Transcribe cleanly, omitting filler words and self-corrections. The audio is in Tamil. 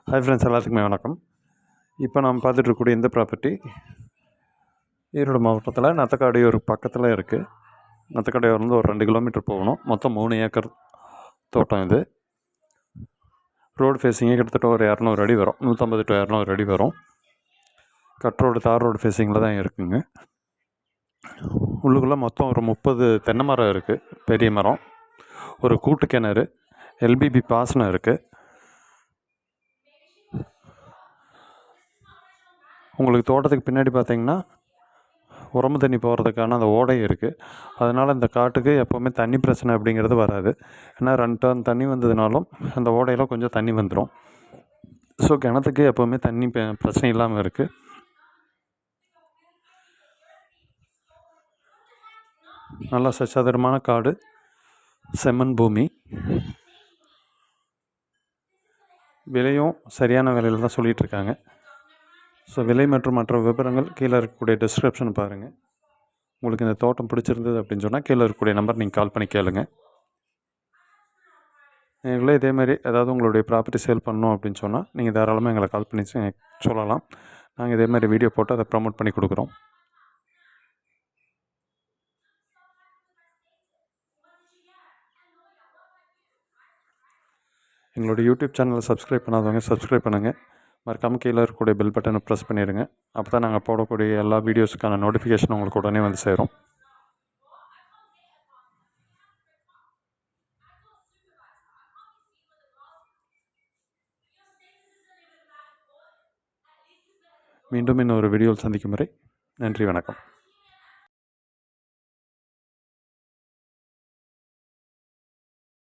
ஹாய் ஃப்ரெண்ட்ஸ், எல்லாத்துக்குமே வணக்கம். இப்போ நம்ம பார்த்துட்டு இருக்கக்கூடிய இந்த ப்ராப்பர்ட்டி ஈரோடு மாவட்டத்தில் நத்தக்காடையூர் பக்கத்தில் இருக்குது. நத்தக்காடையூர்லேருந்து ஒரு 2 கிலோமீட்டர் போகணும். மொத்தம் 3 ஏக்கர் தோட்டம் இது. ரோடு ஃபேஸிங்கே கிட்டத்தட்ட ஒரு 200 அடி வரும், 150 to 200 அடி வரும். கட் ரோடு, தார் ரோடு ஃபேஸிங்கில் தான் இருக்குங்க. உள்ளுக்குள்ளே மொத்தம் ஒரு 30 தென்னை மரம் இருக்குது, பெரிய மரம். ஒரு கூட்டு கிணறு, எல்பிபி பாசனம் இருக்குது. உங்களுக்கு தோட்டத்துக்கு பின்னாடி பார்த்திங்கன்னா உரம்பு தண்ணி போகிறதுக்கான அந்த ஓடை இருக்குது. அதனால் இந்த காட்டுக்கு எப்போவுமே தண்ணி பிரச்சனை அப்படிங்கிறது வராது. ஏன்னா 2 டர்ன் தண்ணி வந்ததுனாலும் அந்த ஓடையில் கொஞ்சம் தண்ணி வந்துடும். ஸோ கிணத்துக்கு எப்போவுமே தண்ணி பிரச்சனை இல்லாமல் இருக்குது. நல்லா சச்சதரமான காடு, செம்மண் பூமி. விலையும் சரியான விலையில் தான் சொல்லிகிட்ருக்காங்க. ஸோ விலை மற்றும் மற்ற விவரங்கள் கீழே இருக்கக்கூடிய டிஸ்கிரிப்ஷன் பாருங்கள். உங்களுக்கு இந்த தோட்டம் பிடிச்சிருந்தது அப்படின்னு சொன்னால் கீழே இருக்கக்கூடிய நம்பர் நீங்கள் கால் பண்ணி கேளுங்க. நீங்களே இதேமாதிரி ஏதாவது உங்களுடைய ப்ராப்பர்ட்டி சேல் பண்ணணும் அப்படின்னு சொன்னால் நீங்கள் தாராளமாக எங்களை கால் பண்ணி சொல்லலாம். நாங்கள் இதேமாதிரி வீடியோ போட்டு அதை ப்ரமோட் பண்ணி கொடுக்குறோம். எங்களுடைய யூடியூப் சேனலை சப்ஸ்கிரைப் பண்ணாதவங்க சப்ஸ்கிரைப் பண்ணுங்கள். மறக்காமல் கீழே இருக்கக்கூடிய பெல் பட்டனை ப்ரெஸ் பண்ணிடுங்க. அப்போ தான் நாங்கள் போடக்கூடிய எல்லா வீடியோஸுக்கான நோட்டிஃபிகேஷன் உங்களுக்கு உடனே வந்து சேரும். மீண்டும் இன்னொரு வீடியோவில் சந்திக்கும் வரை நன்றி, வணக்கம்.